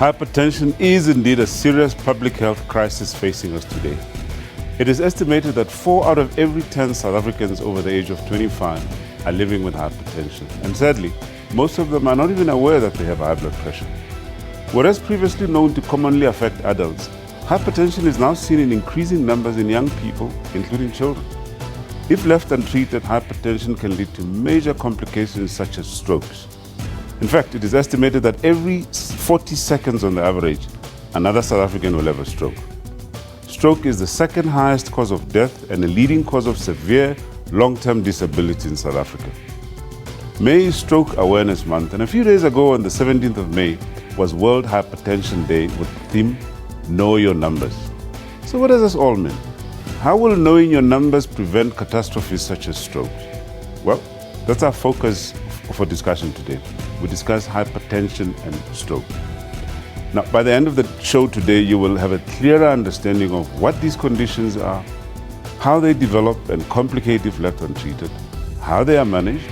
Hypertension is indeed a serious public health crisis facing us today. It is estimated that 4 out of every 10 South Africans over the age of 25 are living with hypertension. And sadly, most of them are not even aware that they have high blood pressure. Whereas previously known to commonly affect adults, hypertension is now seen in increasing numbers in young people, including children. If left untreated, hypertension can lead to major complications such as strokes. In fact, it is estimated that every 40 seconds on the average, another South African will have a stroke. Stroke is the second highest cause of death and a leading cause of severe long-term disability in South Africa. May is Stroke Awareness Month, and a few days ago on the 17th of May was World Hypertension Day with the theme, Know Your Numbers. So what does this all mean? How will knowing your numbers prevent catastrophes such as strokes? Well, that's our focus for discussion today. We discuss hypertension and stroke. Now, by the end of the show today, you will have a clearer understanding of what these conditions are, how they develop and complicate if left untreated, how they are managed,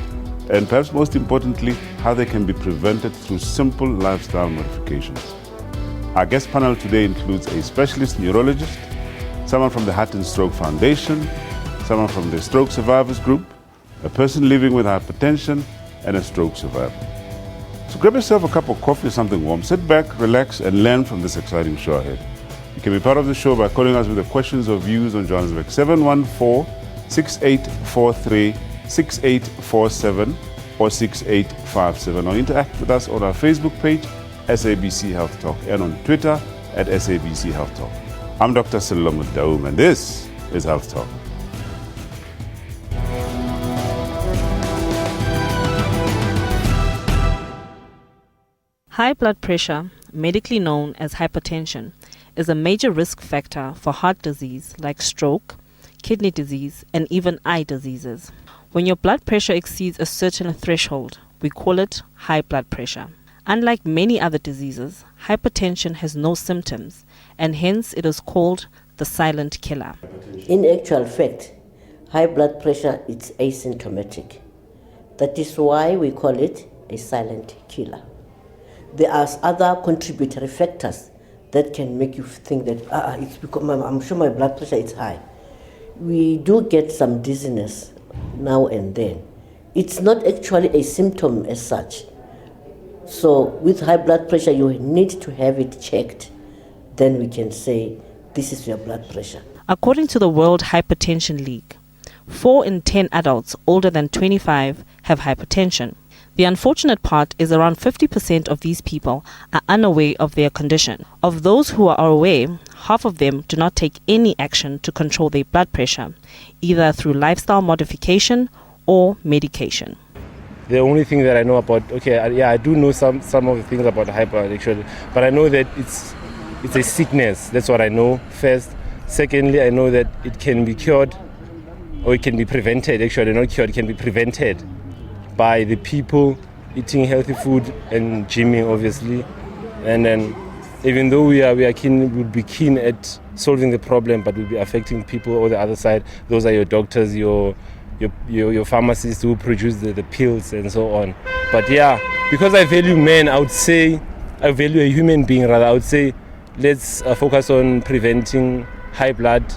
and perhaps most importantly, how they can be prevented through simple lifestyle modifications. Our guest panel today includes a specialist neurologist, someone from the Heart and Stroke Foundation, someone from the Stroke Survivors Group, a person living with hypertension, and a stroke survivor. So grab yourself a cup of coffee or something warm, sit back, relax, and learn from this exciting show ahead. You can be part of the show by calling us with the questions or views on Johannesburg 714-6843-6847 or 6857, or interact with us on our Facebook page, SABC Health Talk, and on Twitter at SABC Health Talk. I'm Dr. Selom Daum, and this is Health Talk. High blood pressure, medically known as hypertension, is a major risk factor for heart disease like stroke, kidney disease, and even eye diseases. When your blood pressure exceeds a certain threshold, we call it high blood pressure. Unlike many other diseases, hypertension has no symptoms, and hence it is called the silent killer. In actual fact, high blood pressure is asymptomatic. That is why we call it a silent killer. There are other contributory factors that can make you think that it's because I'm sure my blood pressure is high. We do get some dizziness now and then. It's not actually a symptom as such. So with high blood pressure, you need to have it checked. Then we can say, this is your blood pressure. According to the World Hypertension League, 4 in 10 adults older than 25 have hypertension. The unfortunate part is around 50% of these people are unaware of their condition. Of those who are aware, half of them do not take any action to control their blood pressure, either through lifestyle modification or medication. The only thing that I know about, I do know some of the things about hypertension, but I know that it's a sickness. That's what I know first. Secondly, I know that it can be cured, or it can be prevented. Actually, not cured, it can be prevented by the people eating healthy food and gymming, obviously. And then, even though we would be keen at solving the problem, but we'll be affecting people on the other side. Those are your doctors, your pharmacists who produce the pills and so on. But yeah, because I value men, I value a human being rather. I would say let's focus on preventing high blood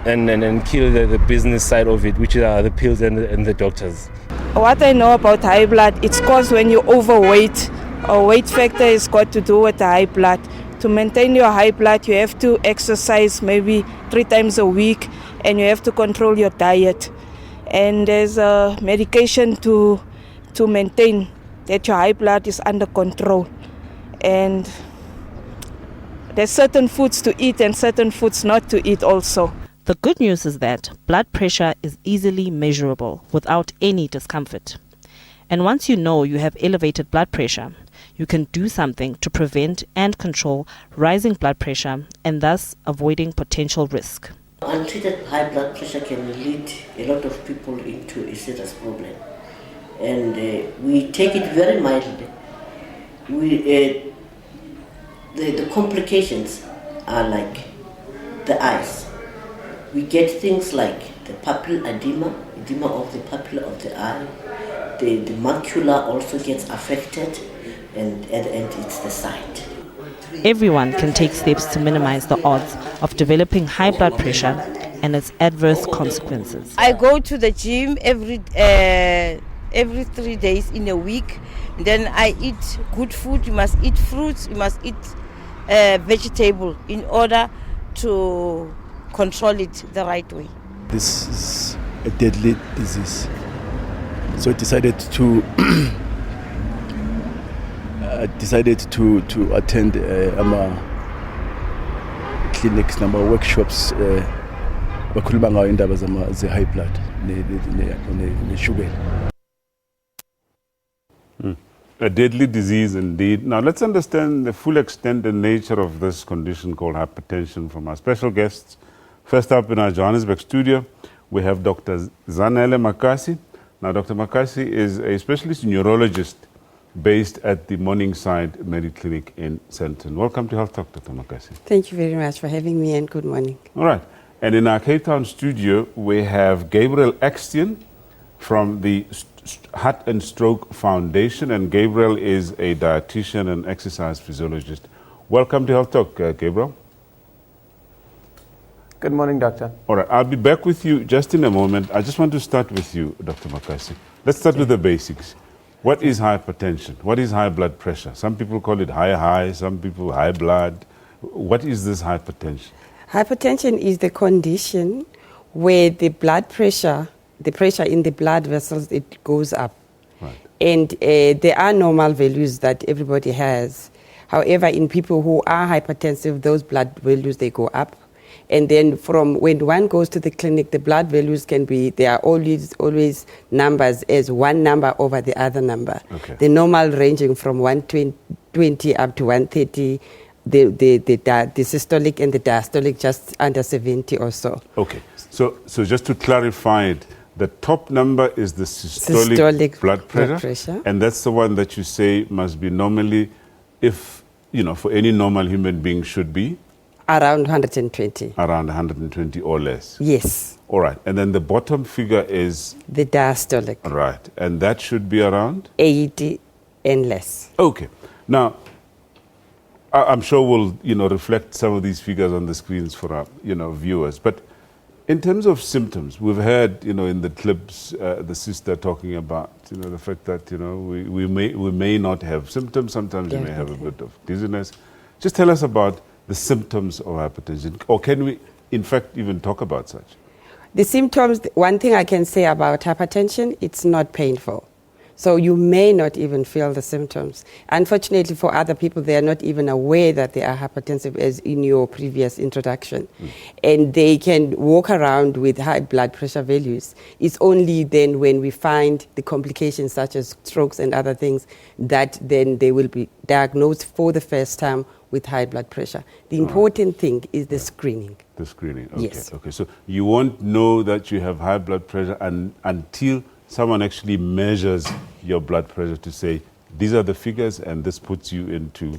and kill the business side of it, which are the pills and the doctors. What I know about high blood, it's caused when you're overweight. A weight factor has got to do with the high blood. To maintain your high blood, you have to exercise maybe 3 times a week, and you have to control your diet. And there's a medication to maintain that your high blood is under control. And there's certain foods to eat and certain foods not to eat also. The good news is that blood pressure is easily measurable without any discomfort. And once you know you have elevated blood pressure, you can do something to prevent and control rising blood pressure and thus avoiding potential risk. Untreated high blood pressure can lead a lot of people into a serious problem. And we take it very mildly. The complications are like the eyes. We get things like the pupil edema of the pupil of the eye. The macula also gets affected, and it's the sight. Everyone can take steps to minimize the odds of developing high blood pressure and its adverse consequences. I go to the gym every 3 days in a week. Then I eat good food. You must eat fruits. You must eat vegetable in order to control it the right way. This is a deadly disease. So I decided to attend clinics, workshops bakhuluma ngayo indaba ze-high blood ne-sugar. A deadly disease indeed. Now let's understand the full extent and nature of this condition called hypertension from our special guests. First up in our Johannesburg studio, we have Dr. Zanele Makasi. Now Dr. Makasi is a specialist neurologist based at the Morningside Mediclinic in Sandton. Welcome to Health Talk, Dr. Makasi. Thank you very much for having me and good morning. All right. And in our Cape Town studio, we have Gabriel Eckstein from the Heart and Stroke Foundation, and Gabriel is a dietitian and exercise physiologist. Welcome to Health Talk, Gabriel. Good morning, Doctor. All right, I'll be back with you just in a moment. I just want to start with you, Dr. Makasi. Let's start with the basics. What is hypertension? What is high blood pressure? Some people call it high, some people high blood. What is this hypertension? Hypertension is the condition where the blood pressure, the pressure in the blood vessels, it goes up. Right. And there are normal values that everybody has. However, in people who are hypertensive, those blood values, they go up. And then from when one goes to the clinic, the blood values can be, there are always numbers as one number over the other number. Okay. The normal ranging from 120 up to 130, the systolic and the diastolic just under 70 or so. Okay, so just to clarify it, the top number is the systolic blood pressure, and that's the one that you say must be normally, if, for any normal human being should be? Around 120. Around 120 or less? Yes. All right, and then the bottom figure is? The diastolic. Right, and that should be around? 80 and less. Okay, now, I'm sure we'll, reflect some of these figures on the screens for our, viewers, but in terms of symptoms, we've heard, in the clips, the sister talking about, the fact that, we may not have symptoms. Sometimes you may have a bit of dizziness. Just tell us about the symptoms of hypertension, or can we, in fact, even talk about such? The symptoms, one thing I can say about hypertension, it's not painful. So you may not even feel the symptoms. Unfortunately for other people, they are not even aware that they are hypertensive, as in your previous introduction. And they can walk around with high blood pressure values. It's only then when we find the complications such as strokes and other things that then they will be diagnosed for the first time with high blood pressure. The important thing is the screening. The screening, okay. Yes. Okay, so you won't know that you have high blood pressure until someone actually measures your blood pressure to say, these are the figures and this puts you into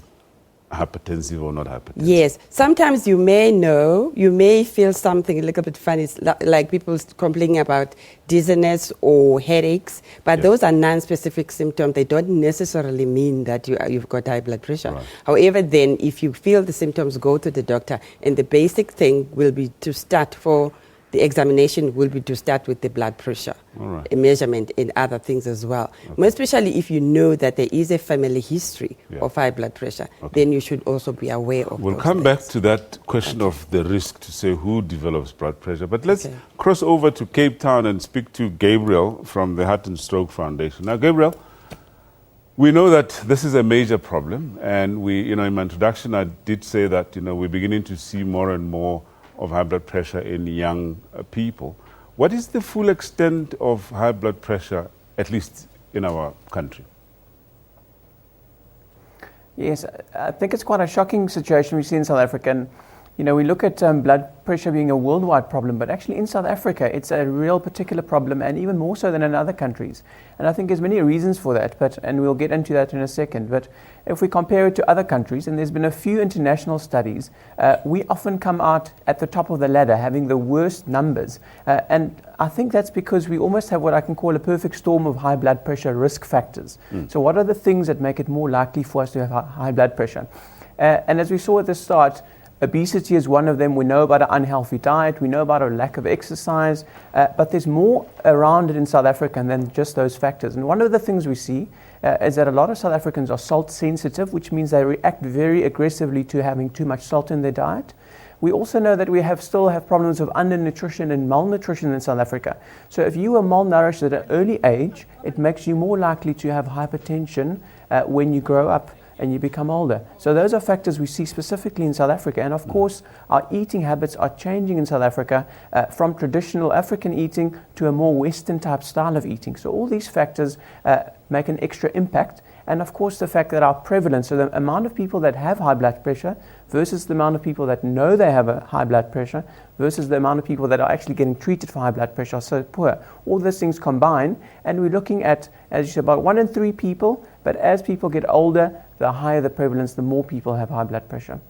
hypertensive or not hypertensive. Yes. Sometimes you may know, you may feel something a little bit funny, like people complaining about dizziness or headaches, but those are non-specific symptoms. They don't necessarily mean that you've got high blood pressure. Right. However, then if you feel the symptoms, go to the doctor. And the basic thing will be to start for the examination will be to start with the blood pressure, a measurement and other things as well. More especially if you know that there is a family history of high blood pressure, then you should also be aware of We'll those come things. back to that question of the risk to say who develops blood pressure. But let's cross over to Cape Town and speak to Gabriel from the Heart and Stroke Foundation. Now, Gabriel, we know that this is a major problem. And we, in my introduction, I did say that, we're beginning to see more and more of high blood pressure in young people. What is the full extent of high blood pressure, at least in our country? Yes, I think it's quite a shocking situation we see in South Africa. And, we look at blood pressure being a worldwide problem, but actually in South Africa, it's a real particular problem, and even more so than in other countries. And I think there's many reasons for that, and we'll get into that in a second. But if we compare it to other countries, and there's been a few international studies, we often come out at the top of the ladder, having the worst numbers. And I think that's because we almost have what I can call a perfect storm of high blood pressure risk factors. So what are the things that make it more likely for us to have high blood pressure? And as we saw at the start, obesity is one of them. We know about an unhealthy diet. We know about a lack of exercise. But there's more around it in South Africa than just those factors. And one of the things we see is that a lot of South Africans are salt sensitive, which means they react very aggressively to having too much salt in their diet. We also know that we still have problems of undernutrition and malnutrition in South Africa. So if you are malnourished at an early age, it makes you more likely to have hypertension when you grow up and you become older. So those are factors we see specifically in South Africa. And of course, our eating habits are changing in South Africa from traditional African eating to a more Western type style of eating. So all these factors make an extra impact. And of course, the fact that our prevalence, so the amount of people that have high blood pressure versus the amount of people that know they have a high blood pressure versus the amount of people that are actually getting treated for high blood pressure are so poor. All those things combine, and we're looking at, as you said, about 1 in 3 people, but as people get older, the higher the prevalence, the more people have high blood pressure.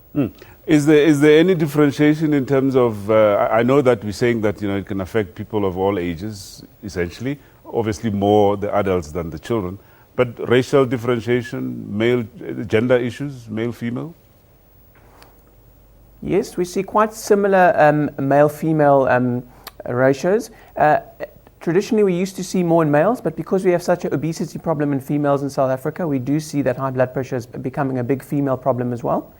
Is there any differentiation in terms of, I know that we're saying that it can affect people of all ages, essentially, obviously more the adults than the children, but racial differentiation, male, gender issues, male, female? Yes, we see quite similar male-female ratios. Traditionally, we used to see more in males, but because we have such an obesity problem in females in South Africa, we do see that high blood pressure is becoming a big female problem as well.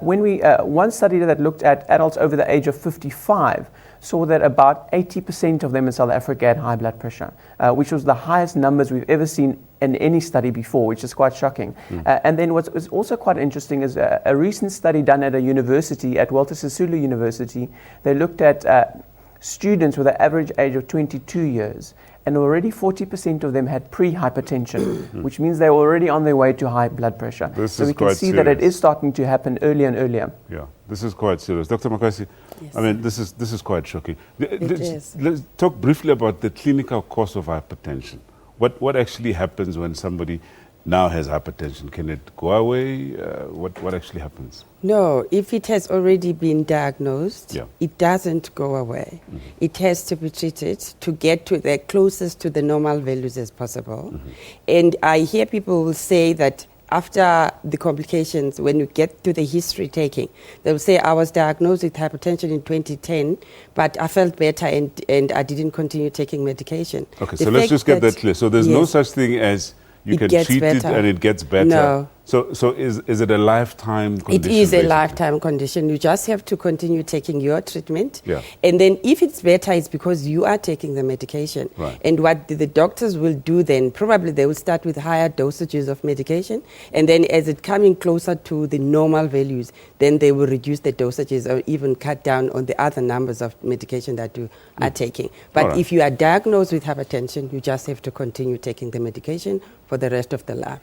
One study that looked at adults over the age of 55 saw that about 80% of them in South Africa had high blood pressure, which was the highest numbers we've ever seen in any study before, which is quite shocking. And then what was also quite interesting is a recent study done at a university, at Walter Sisulu University. They looked at students with an average age of 22 years, and already 40% of them had pre-hypertension, which means they were already on their way to high blood pressure. So we can see that it is starting to happen earlier and earlier. Yeah, this is quite serious. Dr. Makwasi, Yes. I mean, this is quite shocking. is. Let's talk briefly about the clinical cause of hypertension. What actually happens when somebody now has hypertension? Can it go away? What actually happens? No, if it has already been diagnosed, Yeah. it doesn't go away. It has to be treated to get to the closest to the normal values as possible. And I hear people will say that after the complications, when you get to the history taking, they'll say, I was diagnosed with hypertension in 2010, but I felt better and I didn't continue taking medication. Okay, The so let's fact just get that clear. So there's no Yes. such thing as you It can gets treat it better. and it gets better. No. So is it a lifetime It condition? is a basically? lifetime condition. You just have to continue taking your treatment. Yeah. And then if it's better, it's because you are taking the medication. Right. And what the doctors will do then, probably they will start with higher dosages of medication. And then as it's coming closer to the normal values, then they will reduce the dosages or even cut down on the other numbers of medication that you are taking. But All right. if you are diagnosed with hypertension, you just have to continue taking the medication for the rest of the life.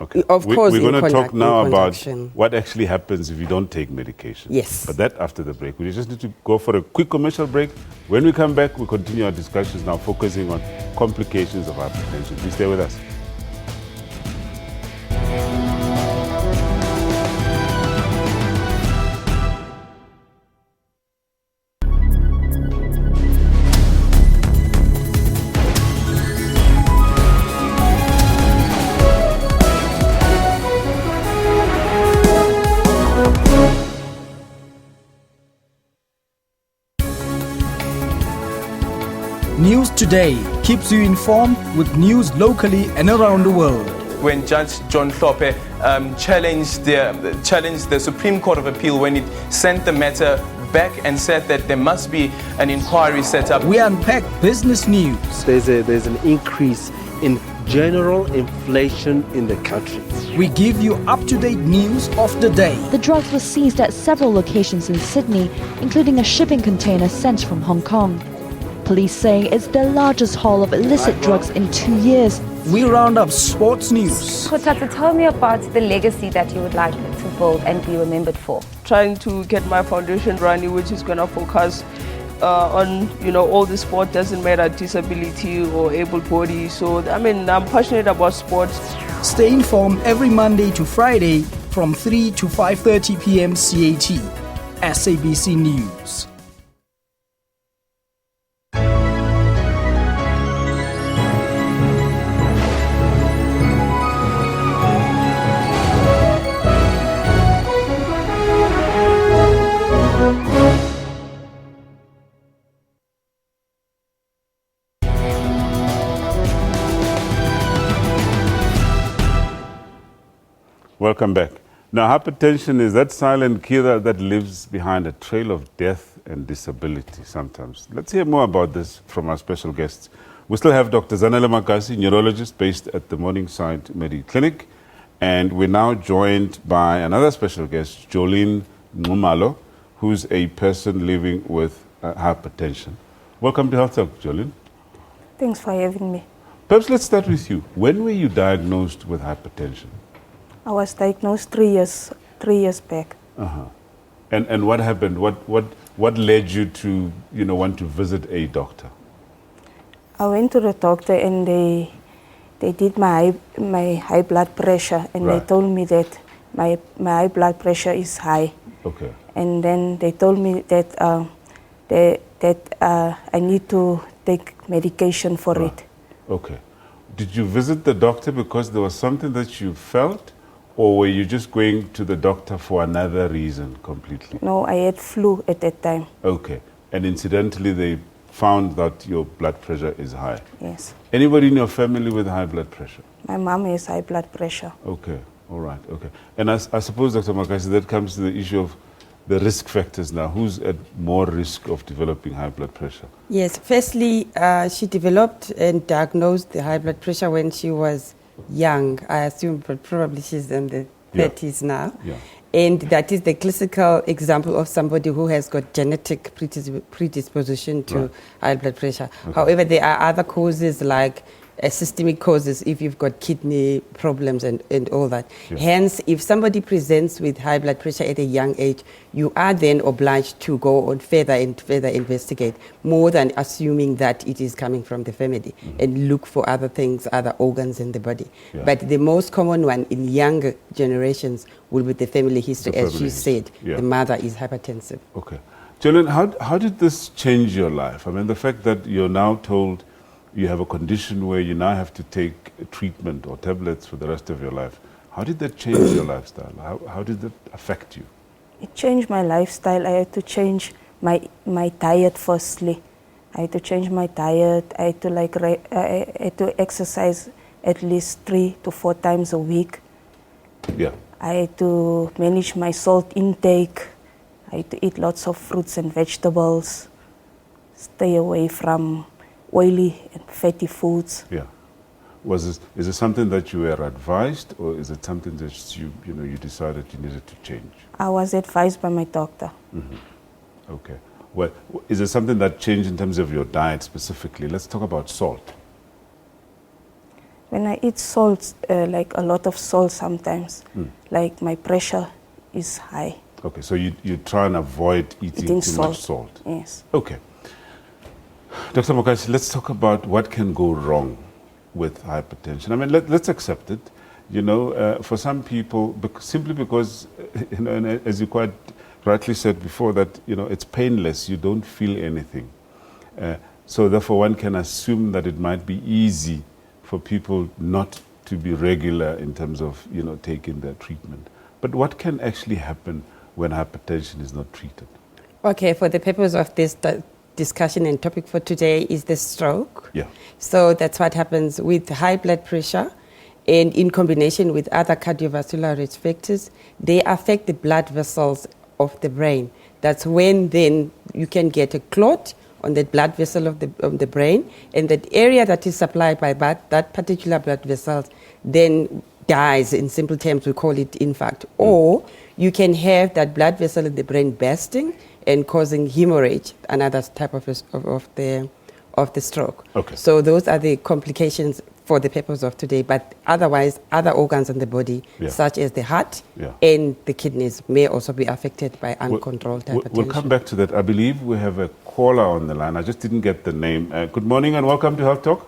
Okay. Of course, we're in going to talk in now about conjunction. what actually happens if you don't take medication. Yes. But that after the break. We just need to go for a quick commercial break. When we come back, we continue our discussions now focusing on complications of hypertension. Please stay with us. News Today keeps you informed with news locally and around the world. When Judge John Hlophe challenged the Supreme Court of Appeal when it sent the matter back and said that there must be an inquiry set up. We unpack business news. There's an increase in general inflation in the country. We give you up-to-date news of the day. The drugs were seized at several locations in Sydney, including a shipping container sent from Hong Kong. Police say it's the largest haul of illicit drugs in 2 years. We round up sports news. Kotata, tell me about the legacy that you would like to build and be remembered for. Trying to get my foundation running, which is going to focus on, all the sport, doesn't matter disability or able body. So, I'm passionate about sports. Stay informed every Monday to Friday from 3 to 5:30 p.m. CAT. SABC News. Welcome back. Now, hypertension is that silent killer that lives behind a trail of death and disability sometimes. Let's hear more about this from our special guests. We still have Dr. Zanele Makasi, neurologist based at the Morningside Medical Clinic. And we're now joined by another special guest, Jolene Ngumalo, who's a person living with hypertension. Welcome to Health Talk, Jolene. Thanks for having me. Perhaps let's start with you. When were you diagnosed with hypertension? I was diagnosed 3 years back. Uh-huh. And what happened? What led you to want to visit a doctor? I went to the doctor and they did my high blood pressure, and Right. they told me that my high blood pressure is high. Okay. And then they told me that I need to take medication for it. Okay. Did you visit the doctor because there was something that you felt, or were you just going to the doctor for another reason completely? No, I had flu at that time. Okay. And incidentally, they found that your blood pressure is high. Yes. Anybody in your family with high blood pressure? My mom has high blood pressure. Okay. All right. Okay. And I suppose, Dr. Makasi, that comes to the issue of the risk factors now. Who's at more risk of developing high blood pressure? Yes, firstly, she developed and diagnosed the high blood pressure when she was young. I assume, but probably she's in the 30s now. Yeah. And that is the classical example of somebody who has got genetic predisposition to high blood pressure. Okay. However, there are other causes like systemic causes if you've got kidney problems and all that. Yeah. Hence, if somebody presents with high blood pressure at a young age, you are then obliged to go on further and further investigate, more than assuming that it is coming from the family, and look for other things, other organs in the body. Yeah. But the most common one in younger generations will be the family history. The As family you history. said, Yeah. the mother is hypertensive. Okay. Jolene, how did this change your life? I mean, the fact that you're now told you have a condition where you now have to take treatment or tablets for the rest of your life. How did that change your lifestyle? How did that affect you? It changed my lifestyle. I had to change my diet firstly. I had to change my diet. I had to I had to exercise at least 3 to 4 times a week. Yeah. I had to manage my salt intake. I had to eat lots of fruits and vegetables. Stay away from oily and fatty foods. Yeah. Is it something that you were advised, or is it something that you decided you needed to change? I was advised by my doctor. Mm-hmm. Okay. Well, is it something that changed in terms of your diet specifically? Let's talk about salt. When I eat salt, like a lot of salt sometimes, like my pressure is high. Okay, so you try and avoid eating too much salt. Yes. Okay. Dr. Makasi, let's talk about what can go wrong with hypertension. I mean, let's accept it. For some people, simply because, and as you quite rightly said before, that, it's painless, you don't feel anything. So therefore, one can assume that it might be easy for people not to be regular in terms of, taking their treatment. But what can actually happen when hypertension is not treated? Okay, for the purpose of this discussion and topic for today is the stroke. Yeah. So that's what happens with high blood pressure, and in combination with other cardiovascular risk factors, they affect the blood vessels of the brain. That's when then you can get a clot on the blood vessel of the brain, and that area that is supplied by that particular blood vessel then dies. In simple terms, we call it infarct. Or you can have that blood vessel in the brain bursting and causing hemorrhage, another type of the stroke. Okay. So those are the complications for the purpose of today. But otherwise, other organs in the body, such as the heart and the kidneys, may also be affected by uncontrolled hypertension. We'll come back to that. I believe we have a caller on the line. I just didn't get the name. Good morning and welcome to Health Talk.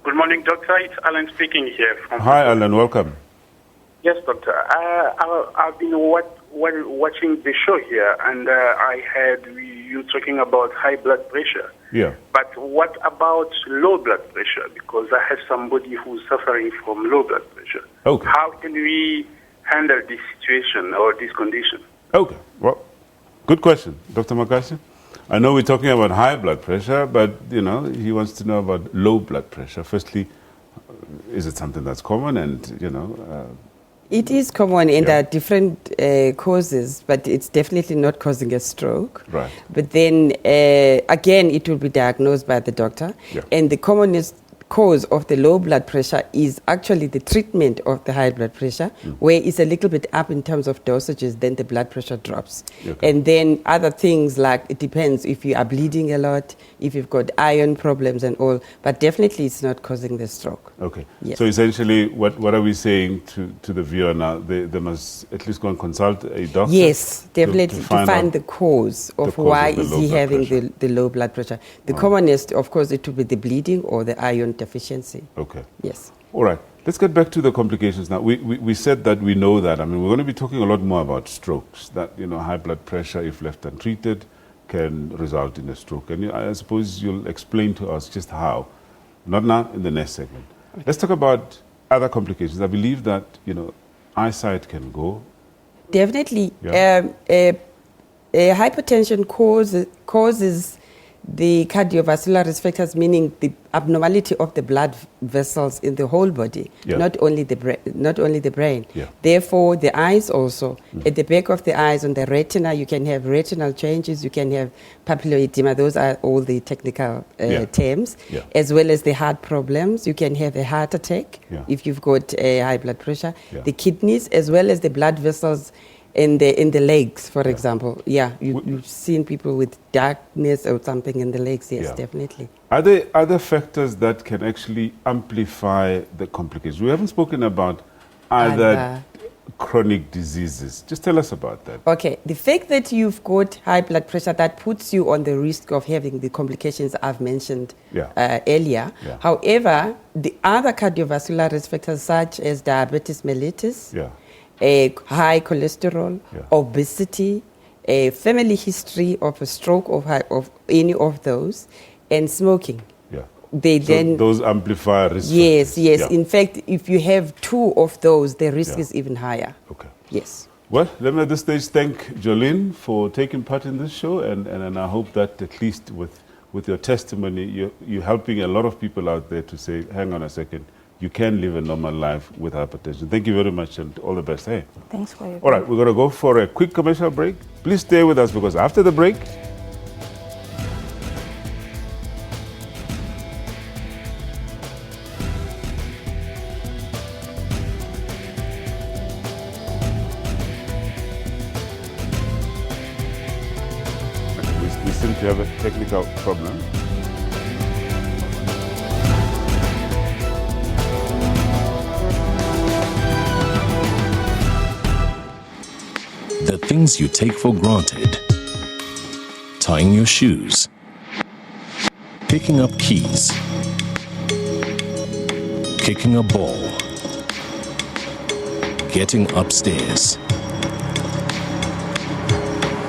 Good morning, Doctor. It's Alan speaking here. Hi, Alan. Welcome. Yes, Doctor. I've been watching the show here, and I heard you talking about high blood pressure. Yeah. But what about low blood pressure? Because I have somebody who's suffering from low blood pressure. Okay. How can we handle this situation or this condition? Okay. Well, good question, Dr. Makasi. I know we're talking about high blood pressure, but, he wants to know about low blood pressure. Firstly, is it something that's common? And, It is common and there are different causes, but it's definitely not causing a stroke. Right. But then again, it will be diagnosed by the doctor. Yeah. And the commonest cause of the low blood pressure is actually the treatment of the high blood pressure, where it's a little bit up in terms of dosages, then the blood pressure drops. Okay. And then other things like, it depends if you are bleeding a lot, if you've got iron problems and all, but definitely it's not causing the stroke. Okay. Yes. So essentially, what are we saying to the viewer now? They must at least go and consult a doctor? Yes, definitely to find find out the cause of cause why of the is low he blood having pressure. the low blood pressure. The commonest, of course, it would be the bleeding or the iron deficiency. Okay. Yes. All right. Let's get back to the complications now. We said that we know that. I mean, we're going to be talking a lot more about strokes, that, high blood pressure, if left untreated, can result in a stroke. And I suppose you'll explain to us just how. Not now, in the next segment. Okay. Let's talk about other complications. I believe that, eyesight can go. Definitely. Yeah. Hypertension causes the cardiovascular risk factors, meaning the abnormality of the blood vessels in the whole body, not only the brain. Yeah. Therefore, the eyes also. At the back of the eyes, on the retina, you can have retinal changes, you can have papilloedema. Those are all the technical terms, as well as the heart problems. You can have a heart attack if you've got high blood pressure. The kidneys, as well as the blood vessels in the legs, for example. You've seen people with darkness or something in the legs. Yes, definitely. Are there other factors that can actually amplify the complications? We haven't spoken about other chronic diseases. Just tell us about that. Okay, the fact that you've got high blood pressure, that puts you on the risk of having the complications I've mentioned earlier. However, the other cardiovascular risk factors such as diabetes mellitus, high cholesterol, obesity, a family history of a stroke of any of those, and smoking. Those amplify risk Yes, factors. yes. In fact, if you have two of those, the risk is even higher. Okay. Yes. Well, let me at this stage thank Jolene for taking part in this show, and I hope that at least with your testimony, you're helping a lot of people out there to say, hang on a second, you can live a normal life with hypertension. Thank you very much, and all the best. Hey. Thanks for your All right, we're going to go for a quick commercial break. Please stay with us, because after the break, we seem to have a technical problem. The things you take for granted. Tying your shoes. Picking up keys. Kicking a ball. Getting upstairs.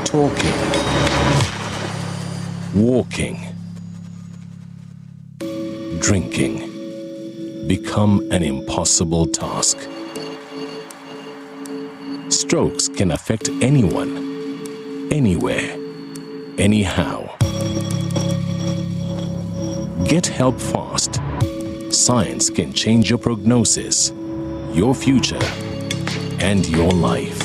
Talking. Walking. Drinking. Become an impossible task. Strokes can affect anyone, anywhere, anyhow. Get help fast. Science can change your prognosis, your future, and your life.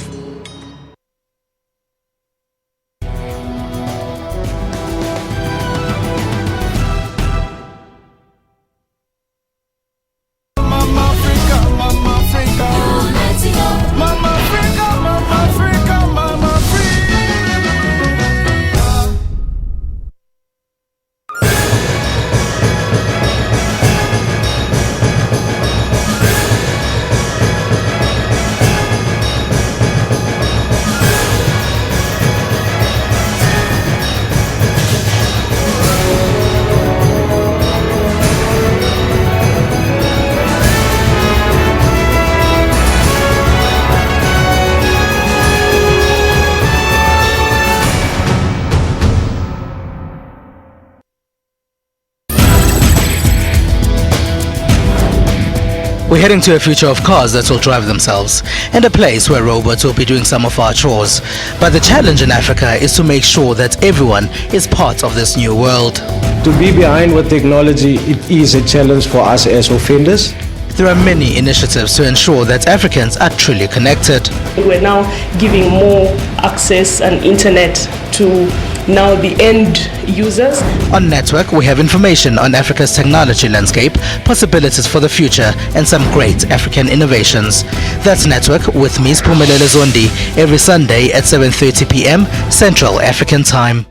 We're heading to a future of cars that will drive themselves, and a place where robots will be doing some of our chores. But the challenge in Africa is to make sure that everyone is part of this new world. To be behind with technology, it is a challenge for us as offenders. There are many initiatives to ensure that Africans are truly connected. We're now giving more access and internet to now the end users. On Network, we have information on Africa's technology landscape, possibilities for the future, and some great African innovations. That's Network with me, Spumelele Zondi, every Sunday at 7:30 p.m. Central African Time.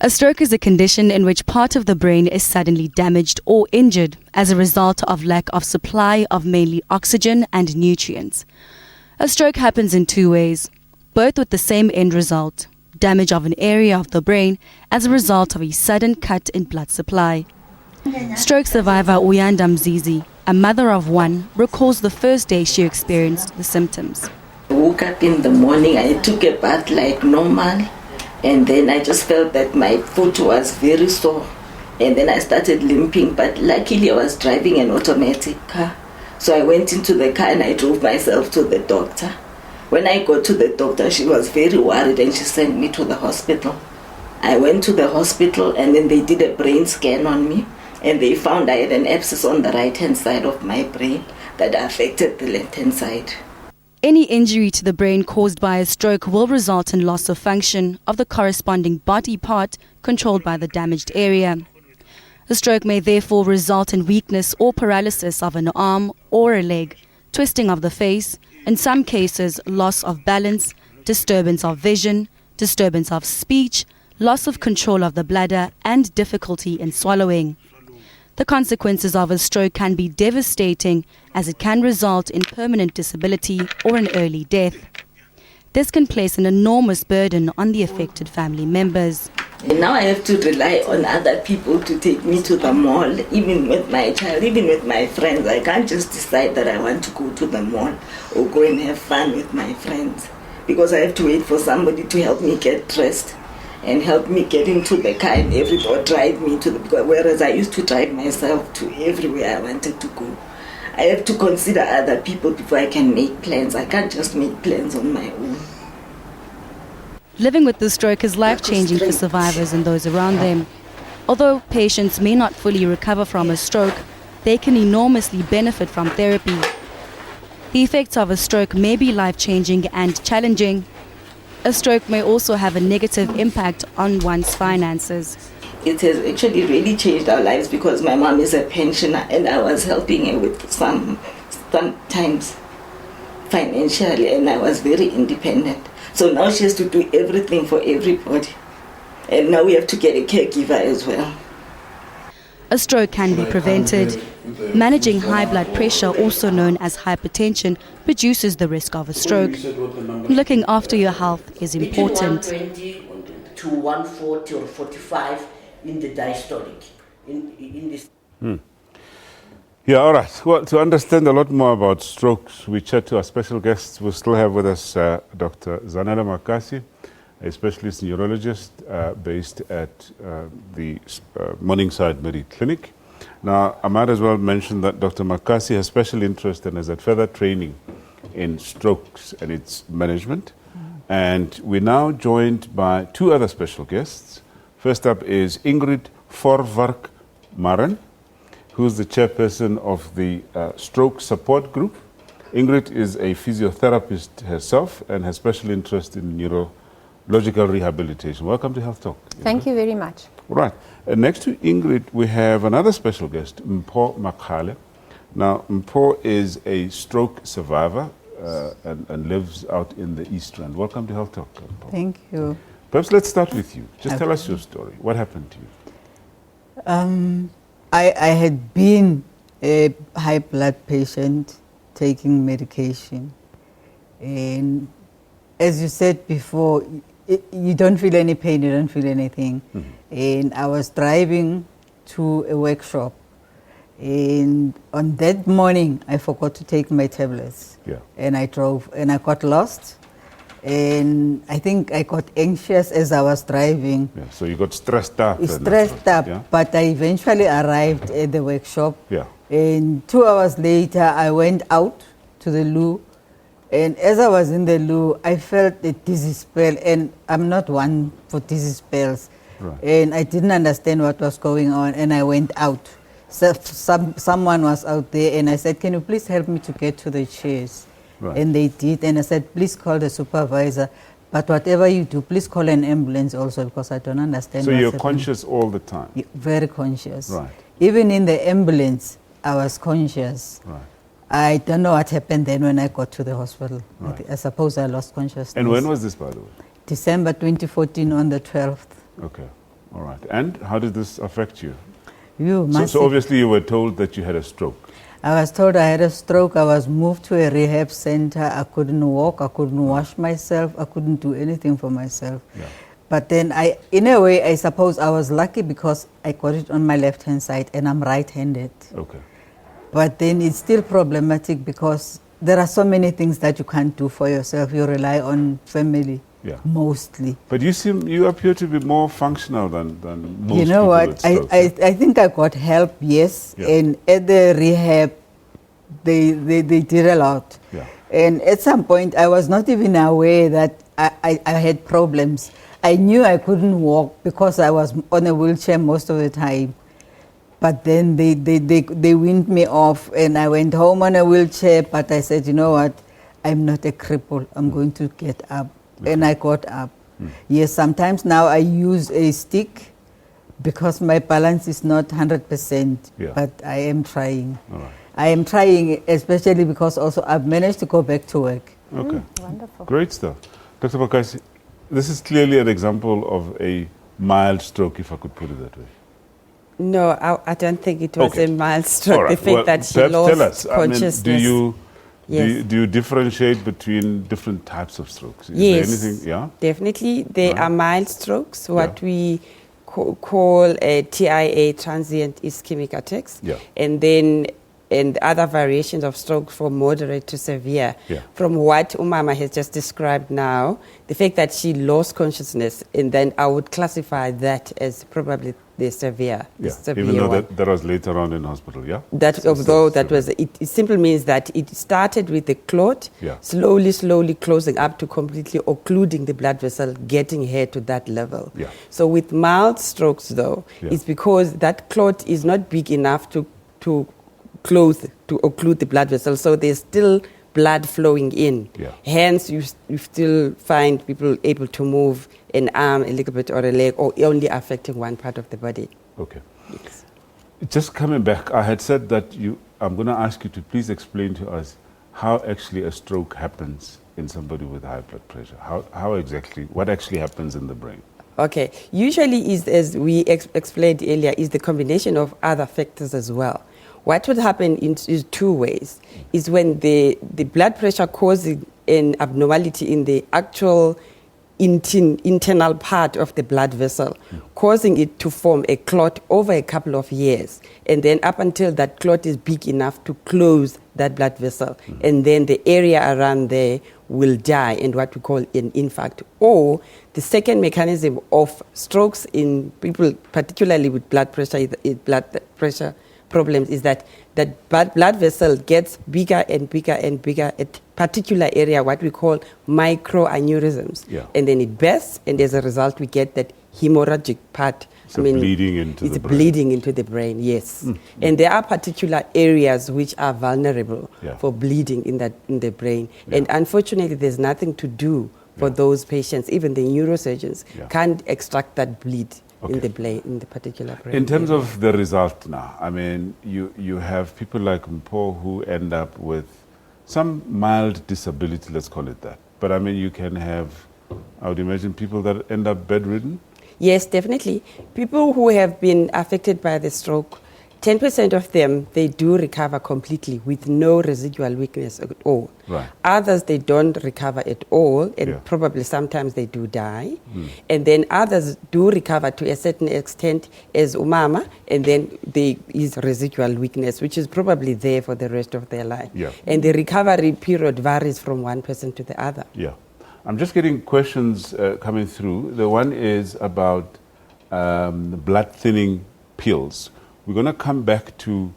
A stroke is a condition in which part of the brain is suddenly damaged or injured as a result of lack of supply of mainly oxygen and nutrients. A stroke happens in two ways, both with the same end result, damage of an area of the brain as a result of a sudden cut in blood supply. Stroke survivor Uyanda Mzizi, a mother of one, recalls the first day she experienced the symptoms. I woke up in the morning, I took a bath like normal. And then I just felt that my foot was very sore. And then I started limping, but luckily I was driving an automatic car. So I went into the car and I drove myself to the doctor. When I got to the doctor, she was very worried and she sent me to the hospital. I went to the hospital and then they did a brain scan on me. And they found I had an abscess on the right-hand side of my brain that affected the left-hand side. Any injury to the brain caused by a stroke will result in loss of function of the corresponding body part controlled by the damaged area. A stroke may therefore result in weakness or paralysis of an arm or a leg, twisting of the face, in some cases loss of balance, disturbance of vision, disturbance of speech, loss of control of the bladder, and difficulty in swallowing. The consequences of a stroke can be devastating as it can result in permanent disability or an early death. This can place an enormous burden on the affected family members. And now I have to rely on other people to take me to the mall, even with my child, even with my friends. I can't just decide that I want to go to the mall or go and have fun with my friends because I have to wait for somebody to help me get dressed and help me get into the car and or drive me to the, whereas I used to drive myself to everywhere I wanted to go. I have to consider other people before I can make plans. I can't just make plans on my own. Living with the stroke is life-changing for survivors and those around them. Although patients may not fully recover from a stroke, they can enormously benefit from therapy. The effects of a stroke may be life-changing and challenging. A stroke may also have a negative impact on one's finances. It has actually really changed our lives because my mom is a pensioner and I was helping her with sometimes financially, and I was very independent. So now she has to do everything for everybody. And now we have to get a caregiver as well. A stroke can be prevented. Managing high blood pressure, also known as hypertension, reduces the risk of a stroke. Looking after your health is important. 120 to 140 or 45 in the diastolic. In this. Yeah, all right. Well, to understand a lot more about strokes, we chat to our special guests. We'll still have with us Dr. Zanele Makasi, a specialist neurologist based at the Morningside Medi Clinic. Now, I might as well mention that Dr. Makasi has special interest and has had further training in strokes and its management. And we're now joined by two other special guests. First up is Ingrid Forvark Maren, who's the chairperson of the Stroke Support Group. Ingrid is a physiotherapist herself and has special interest in neurological rehabilitation. Welcome to Health Talk. Thank you very much. Right. Next to Ingrid, we have another special guest, Mpho Makhale. Now, Mpho is a stroke survivor and lives out in the East Rand. Welcome to Health Talk, Mpho. Thank you. Perhaps let's start with you. Just tell us your story. What happened to you? I had been a high blood patient taking medication. And as you said before, you don't feel any pain, you don't feel anything. And I was driving to a workshop. And on that morning, I forgot to take my tablets. And I drove and I got lost. And I think I got anxious as I was driving. So you got stressed up. But I eventually arrived at the workshop. And 2 hours later, I went out to the loo. And as I was in the loo, I felt a dizzy spell. And I'm not one for dizzy spells. Right. And I didn't understand what was going on. And I went out. So someone was out there. And I said, can you please help me to get to the chairs? Right. And they did. And I said, please call the supervisor. But whatever you do, please call an ambulance also, because I don't understand. So what's you're happening. conscious all the time? Very conscious. Right. Even in the ambulance, I was conscious. Right. I don't know what happened then when I got to the hospital. Right. I suppose I lost consciousness. And when was this, by the way? December 2014 on the 12th. Okay. All right. And how did this affect you? You So obviously you were told that you had a stroke. I was told I had a stroke. I was moved to a rehab center. I couldn't walk. I couldn't wash myself. I couldn't do anything for myself. Yeah. But then in a way, I suppose I was lucky because I got it on my left-hand side and I'm right-handed. Okay. But then it's still problematic because there are so many things that you can't do for yourself. You rely on family. Yeah. Mostly. But you appear to be more functional than most You know people what? with strokes. I think I got help, yes. Yeah. And at the rehab, they did a lot. Yeah. And at some point, I was not even aware that I had problems. I knew I couldn't walk because I was on a wheelchair most of the time. But then they weaned me off and I went home on a wheelchair. But I said, you know what? I'm not a cripple. I'm going to get up. Okay. And I got up. Yes, sometimes now I use a stick because my balance is not 100%. Yeah. But I am trying. All right. I am trying, especially because also I've managed to go back to work. Okay. Wonderful. Great stuff. Dr. Bakasi, this is clearly an example of a mild stroke, if I could put it that way. No, I don't think it was Okay. a mild stroke. All right. The fact that she perhaps lost tell us, consciousness. I mean, Yes. do you differentiate between different types of strokes? Is Yes, there anything? Yeah. definitely. There Right. are mild strokes, what we call a TIA, transient ischemic attacks, Yeah. and other variations of stroke from moderate to severe. Yeah. From what Umama has just described now, the fact that she lost consciousness, and then I would classify that as probably the severe. Yeah. severe Even though one. that was later on in hospital, yeah? That although that was it simply means that it started with the clot, Yeah. slowly closing up to completely occluding the blood vessel, getting her to that level. Yeah. So with mild strokes though, Yeah. it's because that clot is not big enough to close, to occlude the blood vessel, so there's still blood flowing in. Yeah. Hence you still find people able to move an arm a little bit or a leg, or only affecting one part of the body. Okay. Just coming back, I had said that I'm going to ask you to please explain to us how actually a stroke happens in somebody with high blood pressure. How exactly, what actually happens in the brain? Okay, usually is, as we explained earlier, is the combination of other factors as well. What would happen is two ways. Is when the blood pressure causes an abnormality in the actual internal part of the blood vessel, causing it to form a clot over a couple of years. And then up until that clot is big enough to close that blood vessel. And then the area around there will die, and what we call an infarct. Or the second mechanism of strokes in people, particularly with blood pressure problems, is that blood vessel gets bigger and bigger and bigger at particular area, what we call microaneurysms. Yeah. And then it bursts, and as a result we get that hemorrhagic part. So bleeding into the brain. Bleeding into the brain, yes. And there are particular areas which are vulnerable Yeah. for bleeding in the brain. And unfortunately there's nothing to do for those patients. Even the neurosurgeons can't extract that bleed in the particular brain. In terms of the result now, I mean, you have people like Mpho who end up with some mild disability, let's call it that. But I mean, you can have, I would imagine, people that end up bedridden. Yes, definitely. People who have been affected by the stroke, 10% of them, they do recover completely with no residual weakness at all. Right. Others, they don't recover at all, and probably sometimes they do die. And then others do recover to a certain extent as Umama, and then there is residual weakness, which is probably there for the rest of their life. Yeah. And the recovery period varies from one person to the other. Yeah. I'm just getting questions coming through. The one is about blood thinning pills. We're going to come back to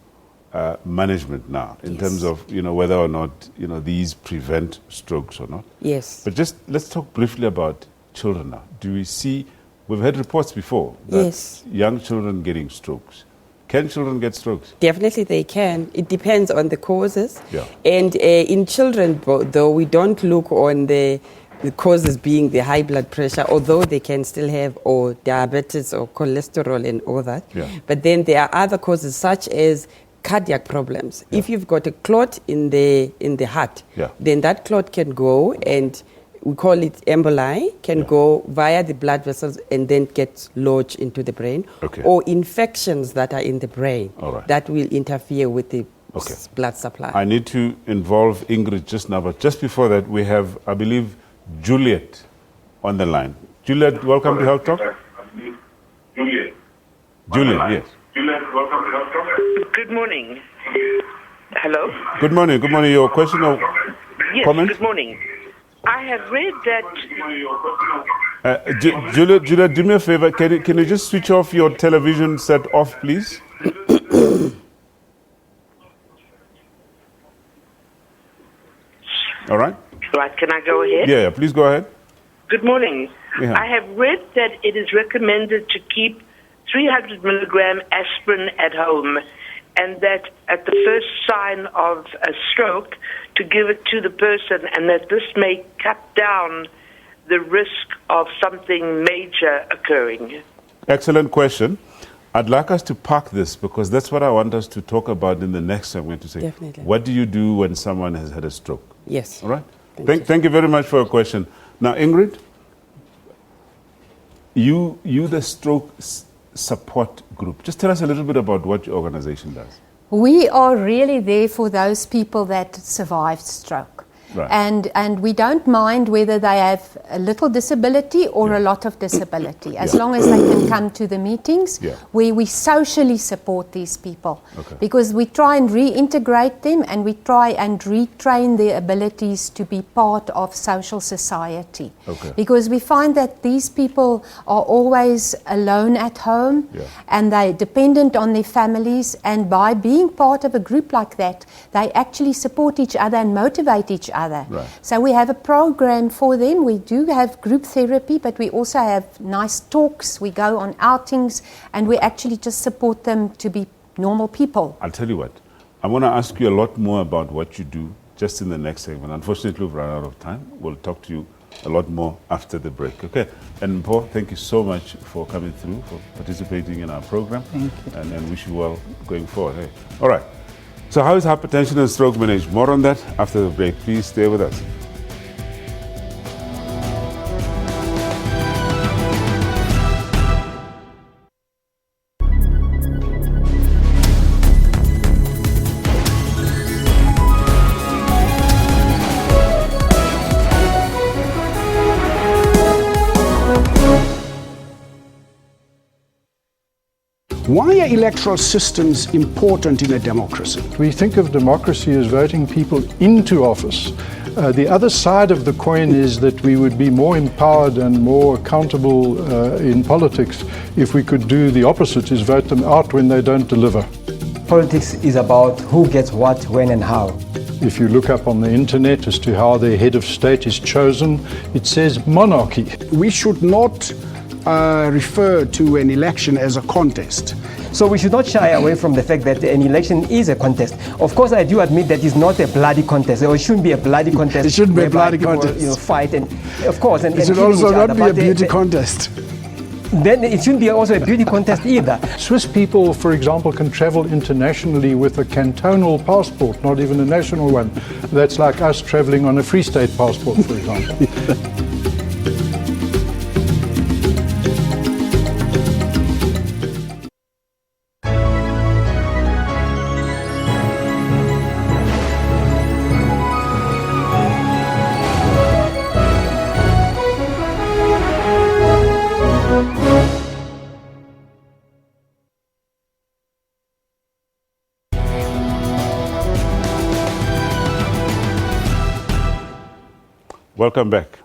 management now in terms of, whether or not, these prevent strokes or not. Yes. But just let's talk briefly about children now. Do we see, we've had reports before that young children getting strokes. Can children get strokes? Definitely they can. It depends on the causes. Yeah. And in children, though, we don't look on the causes being the high blood pressure, although they can still have or diabetes or cholesterol and all that. Yeah. But then there are other causes such as cardiac problems. Yeah. If you've got a clot in the heart, then that clot can go, and we call it emboli, can go via the blood vessels and then get lodged into the brain, or infections that are in the brain that will interfere with the blood supply. I need to involve Ingrid just now, but just before that, we have, I believe, Juliet on the line. Juliet, welcome to Health Talk. Juliet, yes. Good morning. Hello? Good morning. Good morning. Your question or comment? Good morning. I have read that... Juliet, do me a favor. Can you just switch off your television set off, please? All right. Right, can I go ahead? Yeah, please go ahead. Good morning. Yeah. I have read that it is recommended to keep 300 milligram aspirin at home, and that at the first sign of a stroke, to give it to the person, and that this may cut down the risk of something major occurring. Excellent question. I'd like us to park this because that's what I want us to talk about in the next segment, to say, Definitely. What do you do when someone has had a stroke? Yes. All right? Thank you very much for your question. Now, Ingrid, you the stroke support group. Just tell us a little bit about what your organization does. We are really there for those people that survived stroke. Right. And we don't mind whether they have a little disability or a lot of disability, as long as they can come to the meetings where we socially support these people. Because we try and reintegrate them, and we try and retrain their abilities to be part of social society. Because we find that these people are always alone at home, and they're dependent on their families, and by being part of a group like that, they actually support each other and motivate each other. Right. So we have a program for them. We do have group therapy, but we also have nice talks. We go on outings, and we actually just support them to be normal people. I'll tell you what, I want to ask you a lot more about what you do just in the next segment. Unfortunately, we've run out of time. We'll talk to you a lot more after the break. Okay. And Paul, thank you so much for coming through, for participating in our program. Thank you. And wish you well going forward. Hey. All right. So how is hypertension and stroke managed? More on that after the break. Please stay with us. Why are electoral systems important in a democracy? We think of democracy as voting people into office. The other side of the coin is that we would be more empowered and more accountable in politics if we could do the opposite, is vote them out when they don't deliver. Politics is about who gets what, when and how. If you look up on the internet as to how the head of state is chosen, it says monarchy. We should not refer to an election as a contest. So we should not shy away from the fact that an election is a contest. Of course, I do admit that it's not a bloody contest, or it shouldn't be a bloody contest. It shouldn't be a bloody people, contest. Fight and, of course, and it should also not be a beauty contest. Then it shouldn't be also a beauty contest either. Swiss people, for example, can travel internationally with a cantonal passport, not even a national one. That's like us traveling on a Free State passport, for example. Welcome back.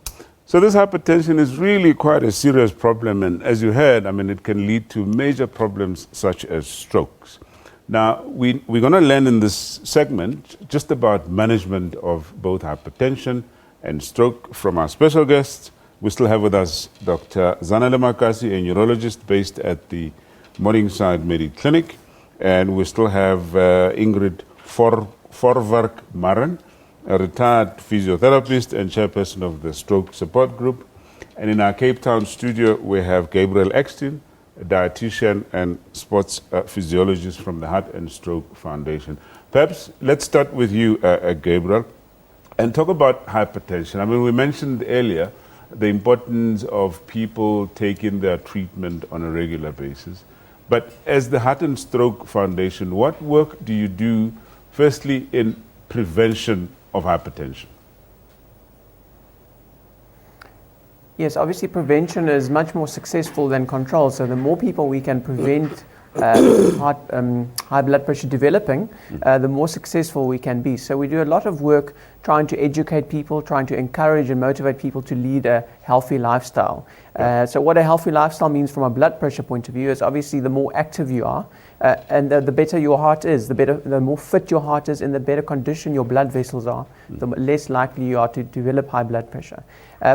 So this hypertension is really quite a serious problem, and as you heard, I mean, it can lead to major problems such as strokes. Now, we're going to learn in this segment just about management of both hypertension and stroke from our special guests. We still have with us Dr. Zanele Makasi, a neurologist based at the Morningside Medi Clinic. And we still have Ingrid Forvark Maran, a retired physiotherapist and chairperson of the Stroke Support Group. And in our Cape Town studio, we have Gabriel Eckstein, a dietitian and sports physiologist from the Heart and Stroke Foundation. Perhaps let's start with you, Gabriel, and talk about hypertension. I mean, we mentioned earlier the importance of people taking their treatment on a regular basis. But as the Heart and Stroke Foundation, what work do you do, firstly, in prevention of hypertension? Yes, obviously prevention is much more successful than control. So the more people we can prevent high blood pressure developing, the more successful we can be. So we do a lot of work trying to educate people, trying to encourage and motivate people to lead a healthy lifestyle. So what a healthy lifestyle means from a blood pressure point of view is obviously the more active you are, and the better your heart is, the more fit your heart is, in the better condition your blood vessels are, the less likely you are to develop high blood pressure.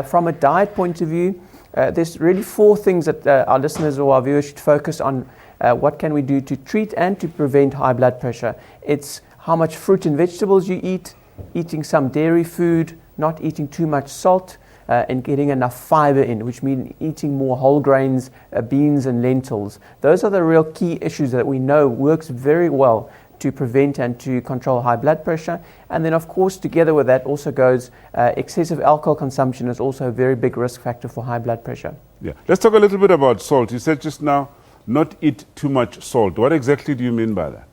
From a diet point of view, there's really 4 things that our listeners or our viewers should focus on. What can we do to treat and to prevent high blood pressure? It's how much fruit and vegetables you eat, eating some dairy food, not eating too much salt, and getting enough fiber in, which means eating more whole grains, beans and lentils. Those are the real key issues that we know works very well to prevent and to control high blood pressure. And then, of course, together with that also goes excessive alcohol consumption is also a very big risk factor for high blood pressure. Yeah. Let's talk a little bit about salt. You said just now, not eat too much salt. What exactly do you mean by that?